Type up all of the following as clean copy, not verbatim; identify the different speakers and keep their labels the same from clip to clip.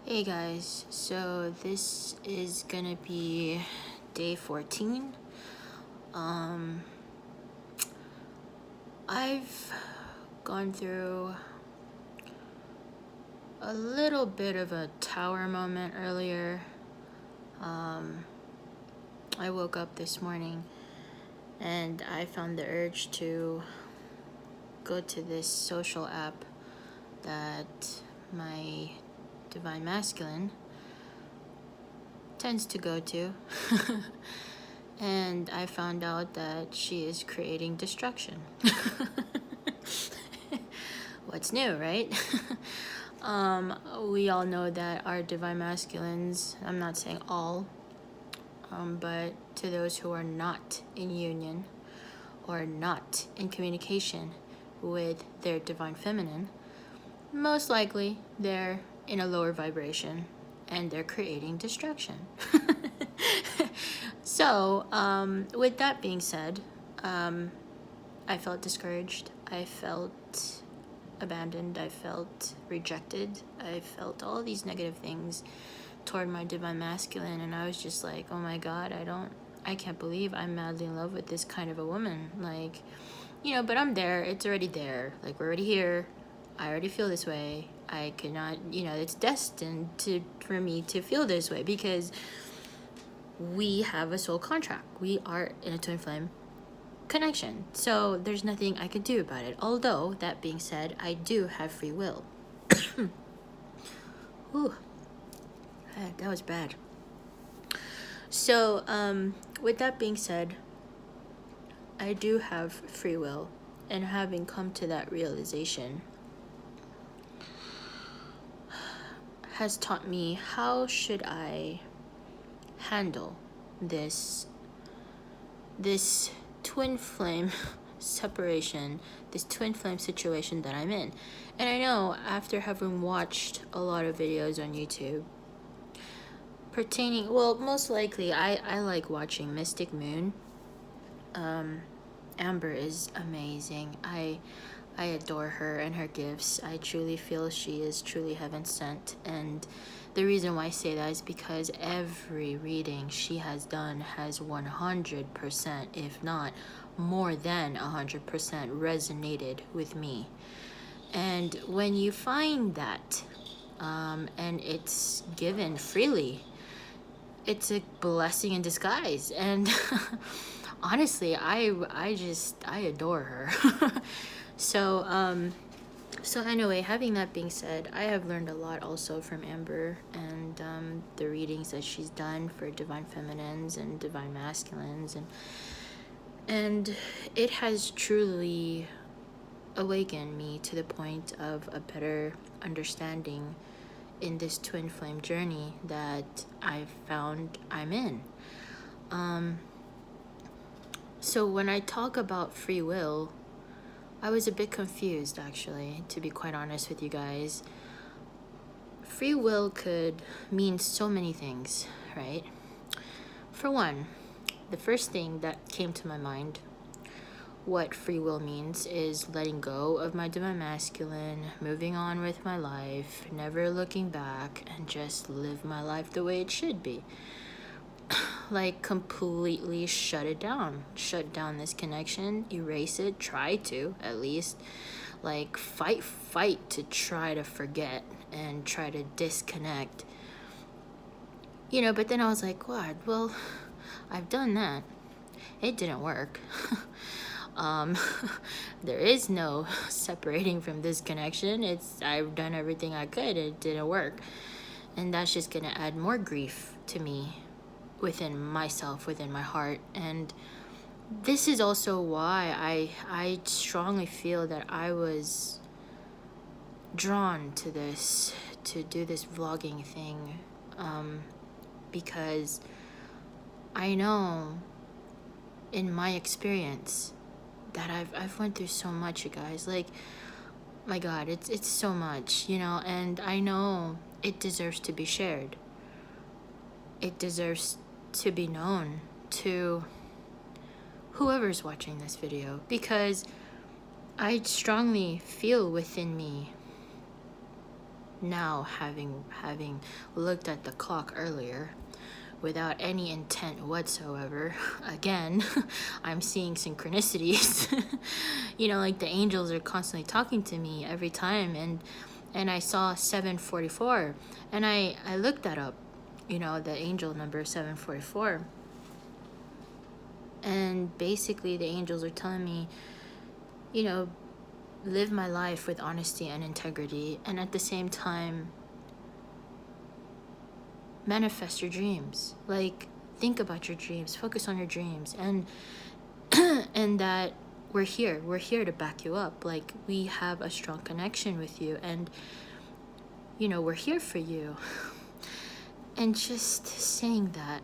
Speaker 1: Hey guys, so this is gonna be day 14. I've gone through a little bit of a tower moment earlier. I woke up this morning and I found the urge to go to this social app that my divine masculine tends to go to. And I found out that she is creating destruction. What's new, right? We all know that our divine masculines, I'm not saying all, but to those who are not in union or not in communication with their divine feminine, most likely they're in a lower vibration and they're creating destruction. So, with that being said, I felt discouraged. I felt abandoned. I felt rejected. I felt all these negative things toward my divine masculine, and I was just like, oh my god, I can't believe I'm madly in love with this kind of a woman. Like, but I'm there. It's already there. Like, we're already here. I already feel this way. I cannot, it's destined for me to feel this way because we have a soul contract. We are in a twin flame connection. So there's nothing I could do about it. Although, that being said, I do have free will. Ooh, that was bad. So, with that being said, I do have free will. And having come to that realization has taught me how should I handle this twin flame separation, this twin flame situation that I'm in. And I know after having watched a lot of videos on YouTube pertaining, well, most likely I like watching Mystic Moon. Amber is amazing. I adore her and her gifts. I truly feel she is truly heaven sent. And the reason why I say that is because every reading she has done has 100%, if not more than 100%, resonated with me. And when you find that, and it's given freely, it's a blessing in disguise. And honestly, I adore her. So anyway, having that being said, I have learned a lot also from Amber and the readings that she's done for divine feminines and divine masculines, and it has truly awakened me to the point of a better understanding in this twin flame journey that I've found I'm in. So when I talk about free will, I was a bit confused, actually, to be quite honest with you guys. Free will could mean so many things, right? For one, the first thing that came to my mind, what free will means, is letting go of my divine masculine, moving on with my life, never looking back, and just live my life the way it should be. Like, completely shut down this connection, erase it, try to at least, like, fight to try to forget and try to disconnect, but then I was like, God, well, I've done that, it didn't work. There is no separating from this connection. I've done everything I could, it didn't work, and that's just gonna add more grief to me within myself, within my heart. And this is also why I strongly feel that I was drawn to do this vlogging thing, because I know in my experience that I've went through so much, you guys. Like, my God, it's so much, and I know it deserves to be shared. It deserves to be known to whoever's watching this video, because I strongly feel within me now, having looked at the clock earlier without any intent whatsoever, again, I'm seeing synchronicities. Like the angels are constantly talking to me every time, and I saw 744, and I looked that up, the angel number 744. And basically the angels are telling me, live my life with honesty and integrity, and at the same time manifest your dreams. Like, think about your dreams, focus on your dreams, and and that we're here to back you up. Like, we have a strong connection with you, and we're here for you. And just saying that,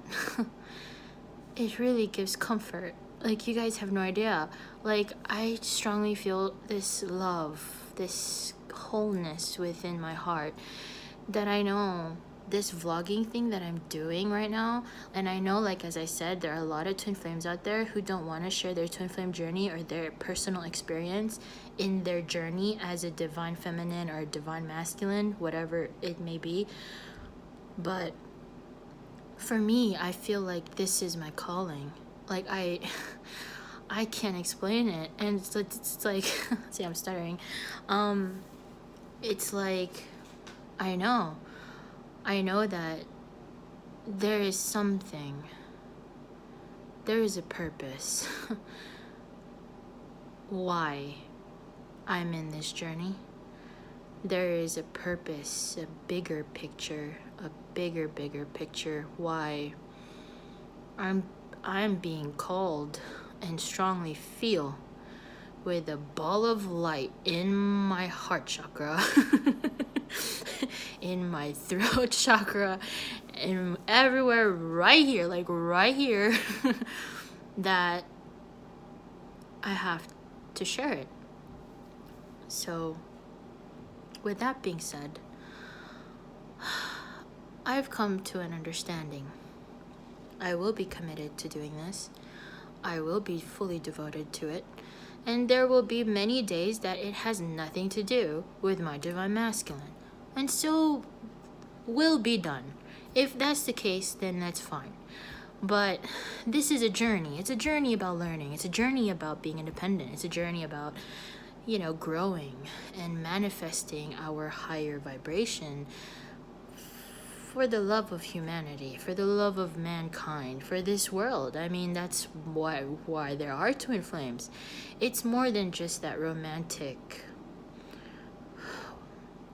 Speaker 1: it really gives comfort. Like, you guys have no idea. Like, I strongly feel this love, this wholeness within my heart, that I know this vlogging thing that I'm doing right now, and I know, like, as I said, there are a lot of twin flames out there who don't want to share their twin flame journey or their personal experience in their journey as a divine feminine or a divine masculine, whatever it may be. But for me, I feel like this is my calling. Like, I can't explain it, and it's like see, I'm stuttering. It's like, I know that there is something, there is a purpose why I'm in this journey. There is a purpose, a bigger picture why I'm being called, and strongly feel with a ball of light in my heart chakra, in my throat chakra, and everywhere right here, like right here, that I have to share it. So, with that being said, I've come to an understanding. I will be committed to doing this. I will be fully devoted to it. And there will be many days that it has nothing to do with my divine masculine. And so will be done. If that's the case, then that's fine. But this is a journey. It's a journey about learning. It's a journey about being independent. It's a journey about, growing and manifesting our higher vibration for the love of humanity, for the love of mankind, for this world. I mean, that's why there are twin flames. It's more than just that romantic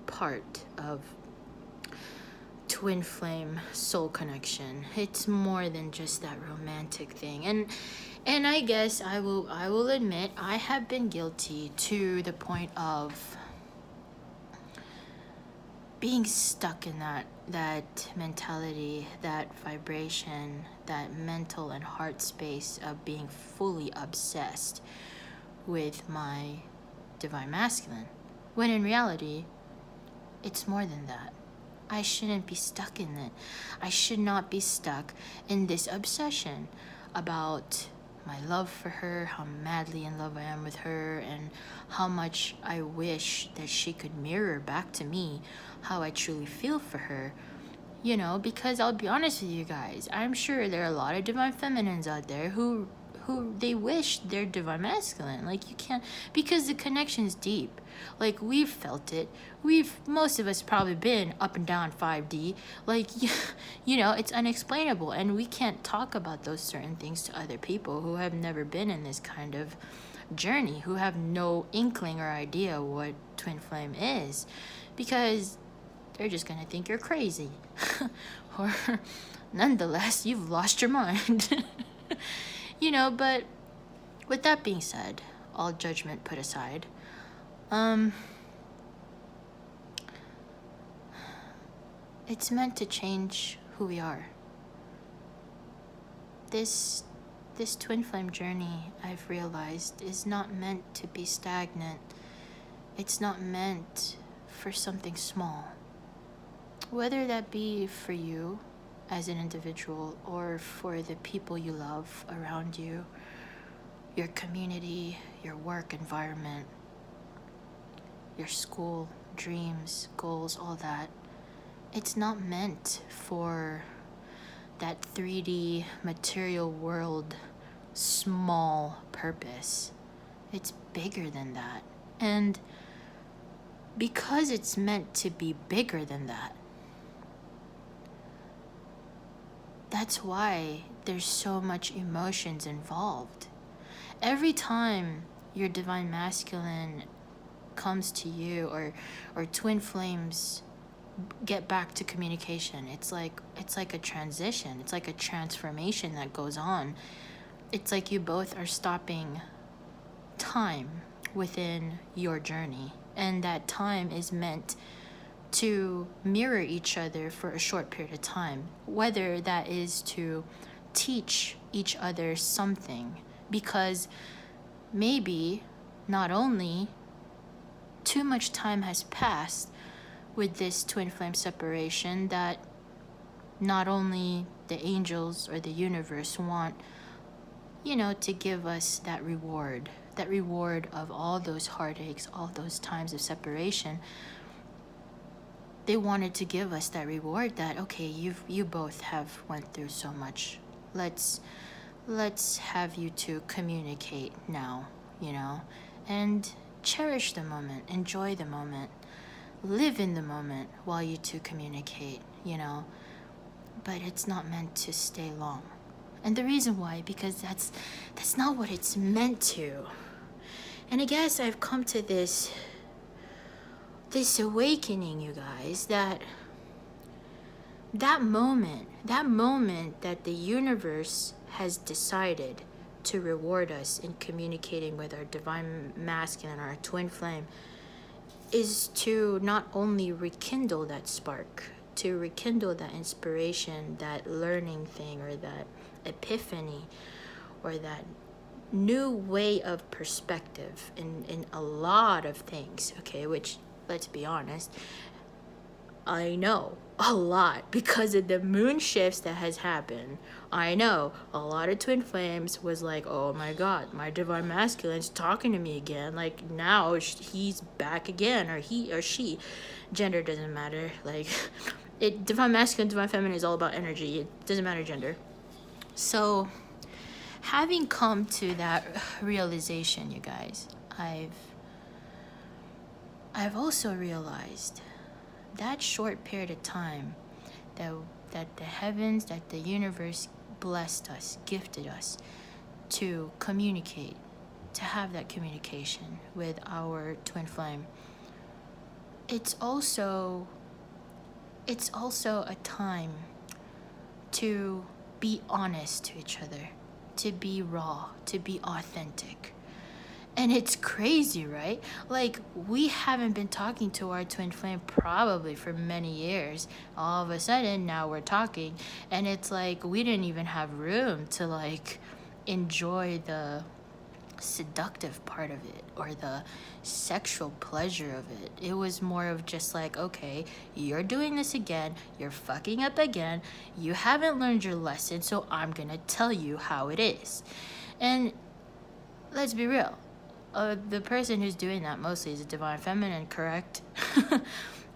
Speaker 1: part of twin flame soul connection. It's more than just that romantic thing. And I guess I will admit, I have been guilty to the point of being stuck in that mentality, that vibration, that mental and heart space of being fully obsessed with my divine masculine, when in reality, it's more than that. I shouldn't be stuck in it. I should not be stuck in this obsession about my love for her, how madly in love I am with her, and how much I wish that she could mirror back to me how I truly feel for her. Because I'll be honest with you guys, I'm sure there are a lot of divine feminines out there who they wish they're divine masculine. Like, you can't, because the connection is deep. Like, we've felt it. Most of us probably been up and down 5D. Like, it's unexplainable, and we can't talk about those certain things to other people who have never been in this kind of journey, who have no inkling or idea what twin flame is, because they're just gonna think you're crazy. Or, nonetheless, you've lost your mind. But with that being said, all judgment put aside, it's meant to change who we are. This twin flame journey, I've realized, is not meant to be stagnant. It's not meant for something small. Whether that be for you as an individual or for the people you love around you, your community, your work environment, your school, dreams, goals, all that, it's not meant for that 3D material world small purpose. It's bigger than that. And because it's meant to be bigger than that, that's why there's so much emotions involved. Every time your divine masculine comes to you, or twin flames get back to communication, it's like a transition, it's like a transformation that goes on. It's like you both are stopping time within your journey, and that time is meant to mirror each other for a short period of time, whether that is to teach each other something, because maybe not only too much time has passed with this twin flame separation, that not only the angels or the universe want, to give us that reward of all those heartaches, all those times of separation. They wanted to give us that reward that, okay, you both have went through so much. Let's have you two communicate now, and cherish the moment, enjoy the moment, live in the moment while you two communicate, but it's not meant to stay long. And the reason why, because that's not what it's meant to. And I guess I've come to this awakening, you guys, that moment that the universe has decided to reward us in communicating with our divine masculine, our twin flame, is to not only rekindle that spark, to rekindle that inspiration, that learning thing, or that epiphany, or that new way of perspective in a lot of things, okay, which, let's be honest, I know a lot because of the moon shifts that has happened. I know a lot of twin flames was like, oh my god, my divine masculine's talking to me again, like now he's back again, or he or she, gender doesn't matter, like divine masculine, divine feminine is all about energy, it doesn't matter gender. So having come to that realization, you guys, I've also realized that short period of time that the heavens, that the universe blessed us, gifted us to communicate, to have that communication with our twin flame, it's also a time to be honest to each other, to be raw, to be authentic. And it's crazy, right? Like, we haven't been talking to our twin flame probably for many years. All of a sudden, now we're talking, and it's like we didn't even have room to like enjoy the seductive part of it or the sexual pleasure of it. It was more of just like, okay, you're doing this again, you're fucking up again, you haven't learned your lesson, so I'm gonna tell you how it is. And let's be real, the person who's doing that mostly is a divine feminine, correct?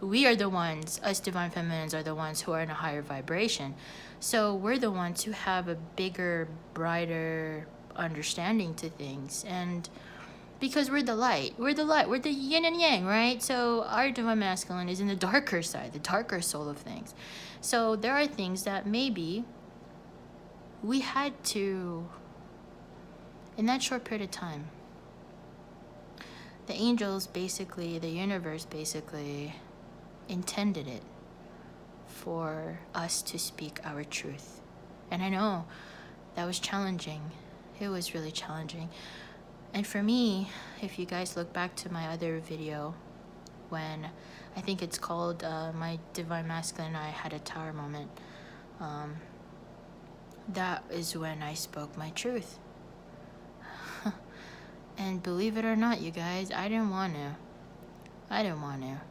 Speaker 1: We are the ones, us divine feminines are the ones who are in a higher vibration, so we're the ones who have a bigger, brighter understanding to things. And because we're the light, we're the yin and yang, right? So our divine masculine is in the darker side, the darker soul of things. So there are things that maybe we had to, in that short period of time, the angels basically, the universe basically intended it for us to speak our truth. And I know that was challenging. It was really challenging. And for me, if you guys look back to my other video, when I think it's called my divine masculine and I had a tower moment, that is when I spoke my truth. And believe it or not, you guys, I didn't want to,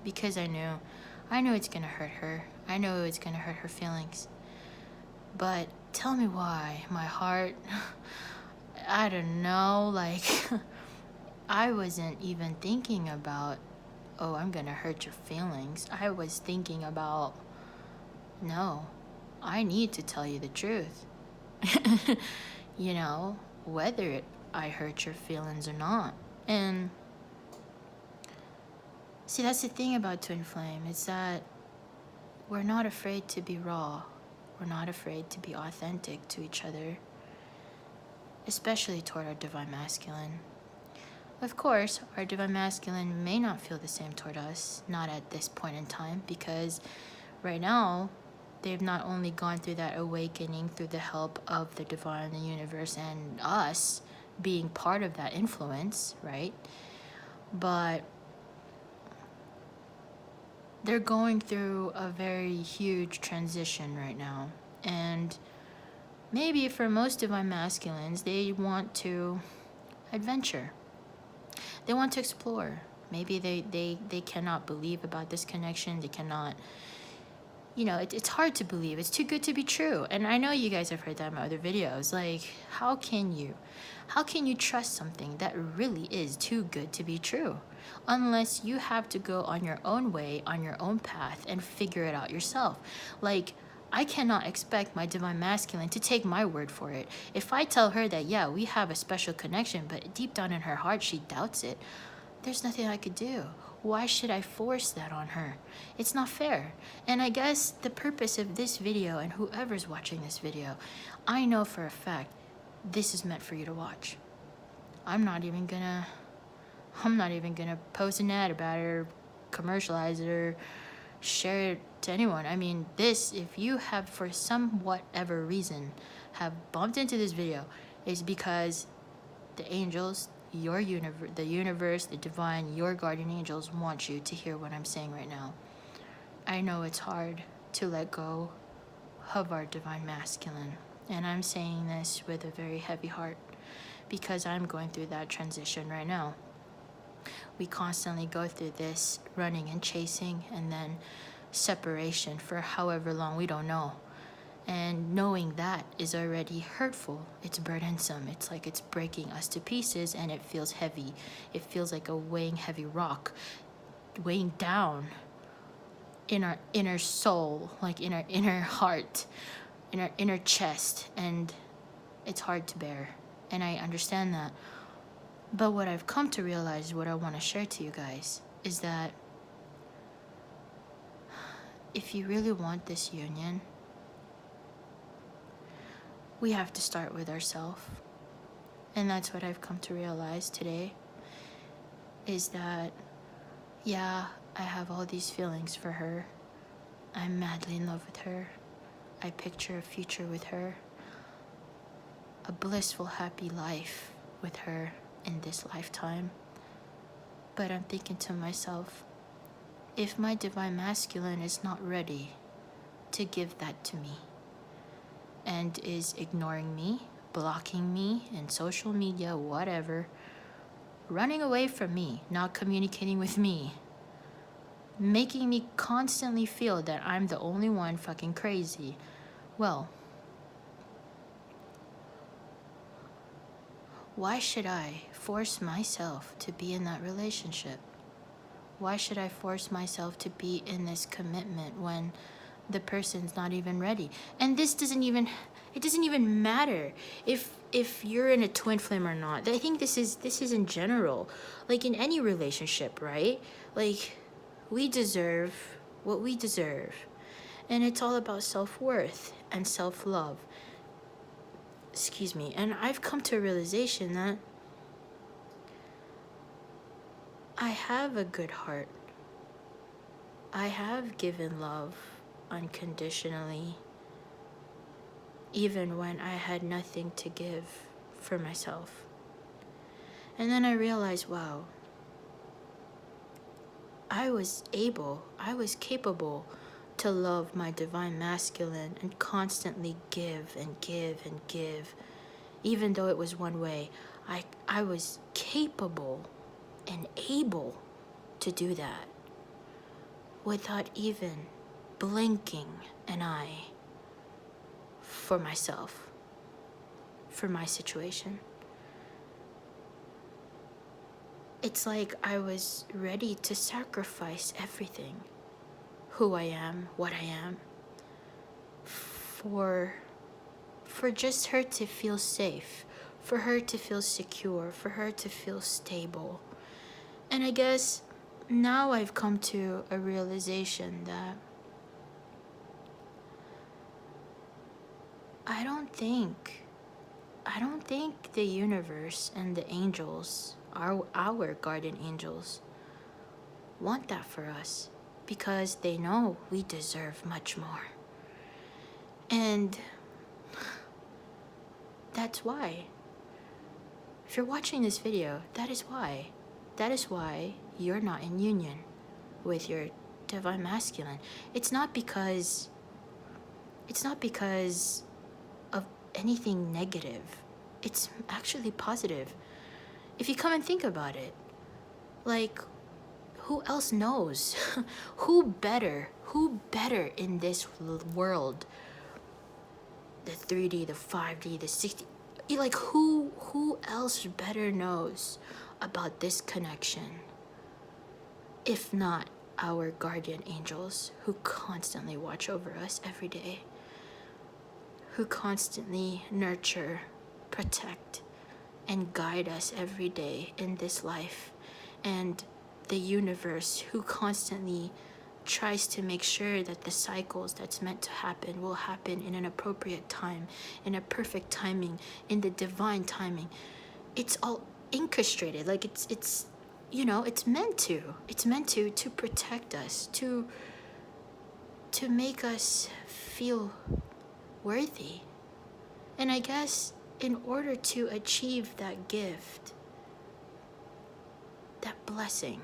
Speaker 1: because I knew it's gonna hurt her. I know it's gonna hurt her feelings. But tell me why my heart, I don't know, like I wasn't even thinking about, oh, I'm gonna hurt your feelings. I was thinking about, no, I need to tell you the truth. You know, whether I hurt your feelings or not. And see, that's the thing about Twin Flame, is that we're not afraid to be raw. We're not afraid to be authentic to each other, especially toward our Divine Masculine. Of course, our Divine Masculine may not feel the same toward us, not at this point in time, because right now, they've not only gone through that awakening through the help of the divine, the universe, and us being part of that influence, right? But they're going through a very huge transition right now. And maybe for most divine masculines, they want to adventure. They want to explore. Maybe they cannot believe about this connection. They cannot, you know, it's hard to believe. It's too good to be true. And I know you guys have heard that in my other videos. Like, how can you trust something that really is too good to be true? Unless you have to go on your own way, on your own path, and figure it out yourself. Like, I cannot expect my Divine Masculine to take my word for it. If I tell her that, yeah, we have a special connection, but deep down in her heart, she doubts it, there's nothing I could do. Why should I force that on her? It's not fair. And I guess the purpose of this video, and whoever's watching this video, I know for a fact this is meant for you to watch. I'm not even gonna post an ad about it or commercialize it or share it to anyone. I mean, this, if you have for some whatever reason have bumped into this video, is because the angels, your universe, the divine, your guardian angels want you to hear what I'm saying right now. I know it's hard to let go of our Divine Masculine, and I'm saying this with a very heavy heart because I'm going through that transition right now. We constantly go through this running and chasing and then separation for however long, we don't know. And knowing that is already hurtful. It's burdensome. It's like it's breaking us to pieces, and it feels heavy. It feels like a weighing heavy rock, weighing down in our inner soul, like in our inner heart, in our inner chest, and it's hard to bear. And I understand that. But what I've come to realize, what I want to share to you guys, is that if you really want this union, we have to start with ourselves. And that's what I've come to realize today, is that, yeah, I have all these feelings for her. I'm madly in love with her. I picture a future with her, a blissful, happy life with her in this lifetime. But I'm thinking to myself, if my Divine Masculine is not ready to give that to me, and is ignoring me, blocking me in social media, whatever, running away from me, not communicating with me, making me constantly feel that I'm the only one fucking crazy, well, why should I force myself to be in that relationship? Why should I force myself to be in this commitment when the person's not even ready? And this doesn't even matter if you're in a twin flame or not. I think this is in general, like in any relationship, right? Like, we deserve what we deserve, and it's all about self-worth and self-love. Excuse me. And I've come to a realization that I have a good heart. I have given love unconditionally, even when I had nothing to give for myself. And then I realized, wow, I was capable to love my Divine Masculine and constantly give and give and give. Even though it was one way, I was capable and able to do that without even blinking an eye for myself, for my situation. it's like I was ready to sacrifice everything, who I am, what I am, for just her to feel safe, for her to feel secure, for her to feel stable. And I guess now I've come to a realization that I don't think the universe and the angels, our guardian angels, want that for us, because they know we deserve much more. And that's why, if you're watching this video, that is why you're not in union with your divine masculine. It's not because of anything negative. It's actually positive. If you come and think about it, like, who else knows? Who better in this world, the 3D, the 5D, the 6D, like, who else better knows about this connection if not our guardian angels, who constantly watch over us every day, who constantly nurture, protect, and guide us every day in this life, and the universe, who constantly tries to make sure that the cycles that's meant to happen will happen in an appropriate time, in a perfect timing, in the divine timing. It's all orchestrated, like it's you know, it's meant to protect us, to make us feel worthy. And I guess in order to achieve that gift, that blessing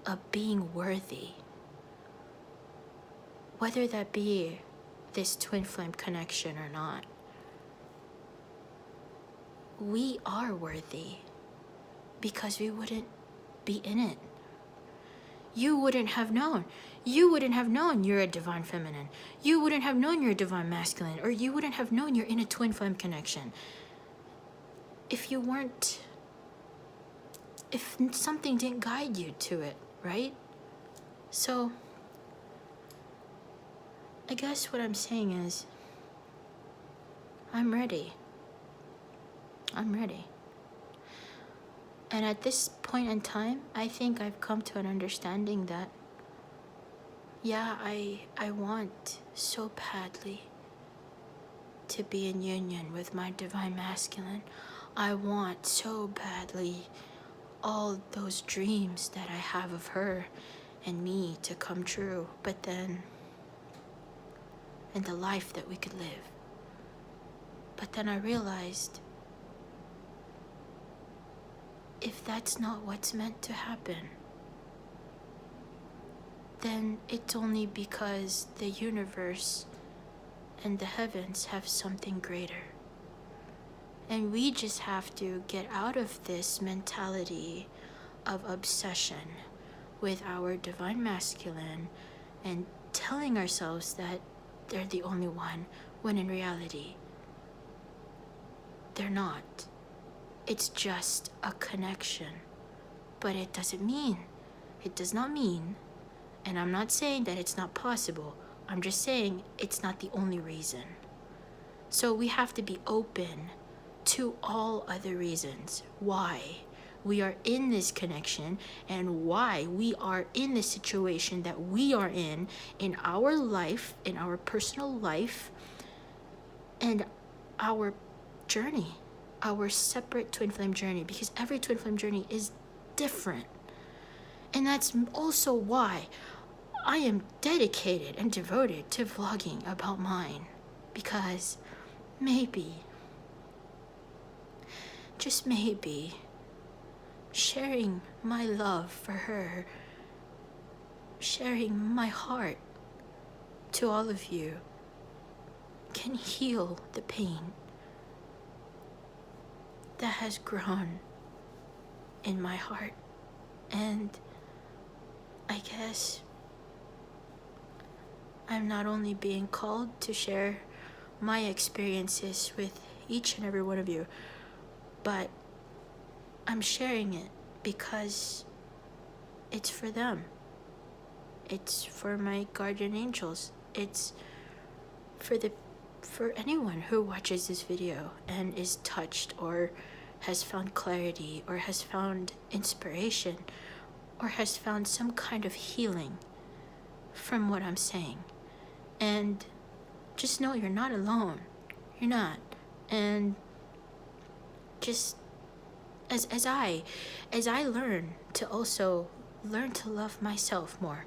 Speaker 1: of being worthy, whether that be this twin flame connection or not, we are worthy, because we wouldn't be in it. You wouldn't have known. You wouldn't have known you're a divine feminine. You wouldn't have known you're a divine masculine, or you wouldn't have known you're in a twin flame connection if something didn't guide you to it, right? So I guess what I'm saying is, I'm ready. And at this point in time, I think I've come to an understanding that, yeah, I want so badly to be in union with my divine masculine. I want so badly all those dreams that I have of her and me to come true, but then, and the life that we could live. But then I realized, if that's not what's meant to happen, then it's only because the universe and the heavens have something greater. And we just have to get out of this mentality of obsession with our divine masculine and telling ourselves that they're the only one, when in reality, they're not. It's just a connection. But it does not mean, and I'm not saying that it's not possible, I'm just saying it's not the only reason. So we have to be open to all other reasons why we are in this connection, and why we are in the situation that we are in our life, in our personal life, and our journey, our separate twin flame journey, because every twin flame journey is different. And that's also why I am dedicated and devoted to vlogging about mine, because maybe, just maybe, sharing my love for her, sharing my heart to all of you, can heal the pain that has grown in my heart. And I guess I'm not only being called to share my experiences with each and every one of you, but I'm sharing it because it's for them. It's for my guardian angels. It's for anyone who watches this video and is touched or has found clarity or has found inspiration or has found some kind of healing from what I'm saying. And just know you're not alone. You're not. And just as I learn to also learn to love myself more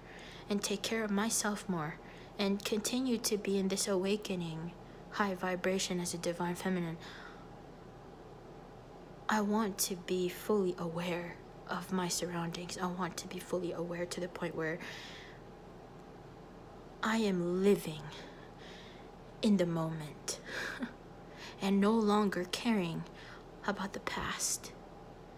Speaker 1: and take care of myself more and continue to be in this awakening high vibration as a divine feminine, I want to be fully aware of my surroundings. I want to be fully aware to the point where I am living in the moment and no longer caring about the past,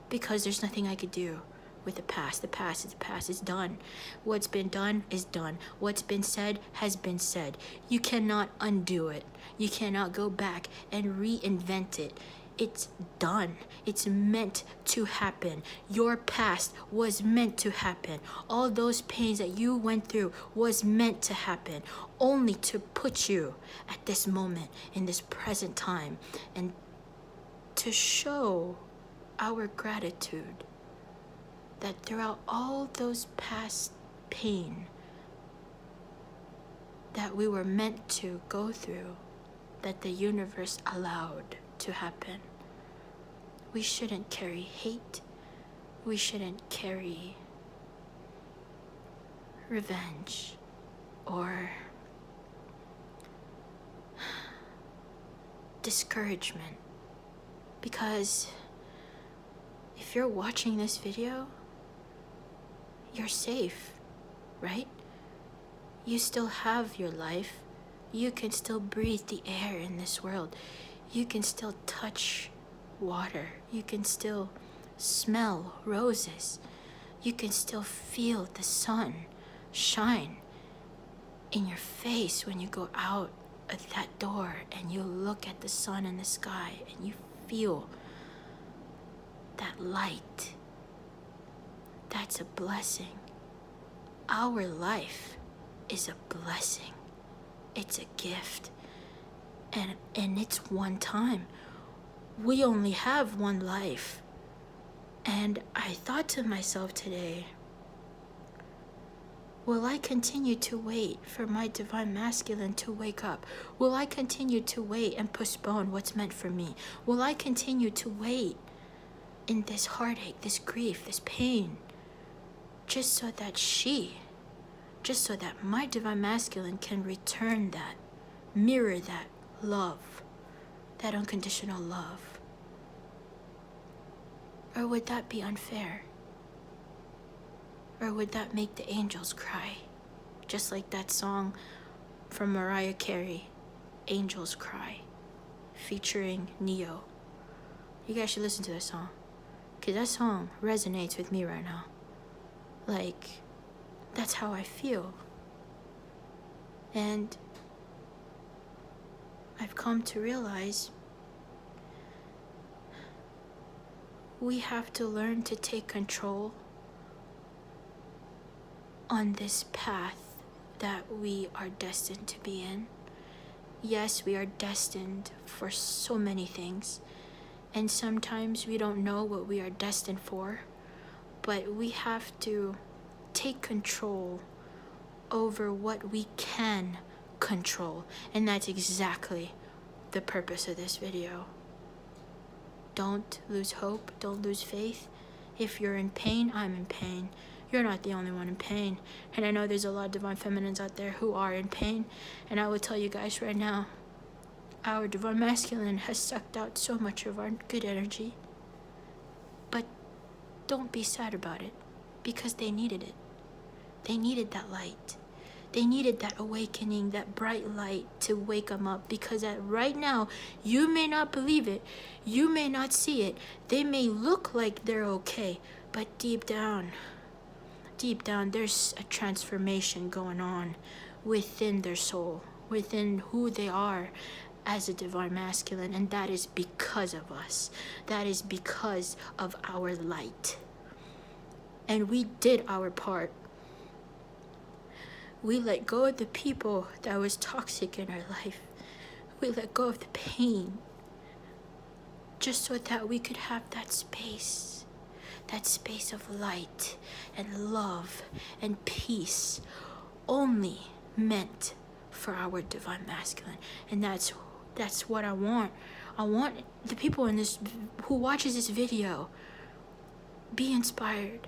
Speaker 1: because there's nothing I could do with the past. The past is the past. It's done. What's been done is done. What's been said has been said. You cannot undo it. You cannot go back and reinvent it. It's done. It's meant to happen. Your past was meant to happen. All those pains that you went through was meant to happen, only to put you at this moment in this present time and to show our gratitude that throughout all those past pain that we were meant to go through, that the universe allowed to happen. We shouldn't carry hate. We shouldn't carry revenge or discouragement. Because if you're watching this video, you're safe, right? You still have your life. You can still breathe the air in this world. You can still touch water. You can still smell roses. You can still feel the sun shine in your face when you go out of that door and you look at the sun in the sky and you feel that light. That's a blessing. Our life is a blessing. It's a gift. And it's one time. We only have one life. And I thought to myself today, will I continue to wait for my divine masculine to wake up? Will I continue to wait and postpone what's meant for me? Will I continue to wait in this heartache, this grief, this pain, just so that my divine masculine can return that, mirror that love, that unconditional love? Or would that be unfair? Or would that make the angels cry? Just like that song from Mariah Carey, Angels Cry, featuring Neo. You guys should listen to that song, because that song resonates with me right now. Like, that's how I feel. And I've come to realize we have to learn to take control on this path that we are destined to be in. Yes, we are destined for so many things, and sometimes we don't know what we are destined for, but we have to take control over what we can control, and that's exactly the purpose of this video. Don't lose hope, don't lose faith. If you're in pain, I'm in pain. You're not the only one in pain. And I know there's a lot of divine feminines out there who are in pain. And I will tell you guys right now, our divine masculine has sucked out so much of our good energy. But don't be sad about it, because they needed it. They needed that light. They needed that awakening, that bright light to wake them up, because right now, you may not believe it, you may not see it, they may look like they're okay, but deep down, there's a transformation going on within their soul, within who they are as a divine masculine, and that is because of us. That is because of our light. And we did our part. We let go of the people that was toxic in our life. We let go of the pain just so that we could have that space of light and love and peace, only meant for our divine masculine. And that's what I want. I want the people in this who watches this video, be inspired.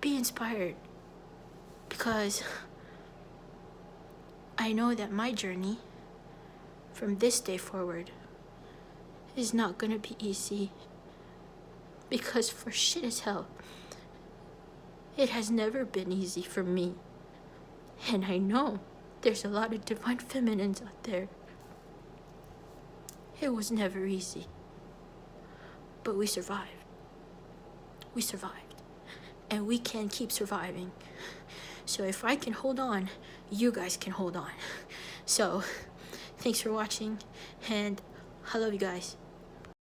Speaker 1: Be inspired, because I know that my journey from this day forward is not gonna be easy, because for shit as hell, it has never been easy for me. And I know there's a lot of divine feminines out there. It was never easy, but we survived. We survived. And we can keep surviving. So if I can hold on, you guys can hold on. So thanks for watching, and I love you guys.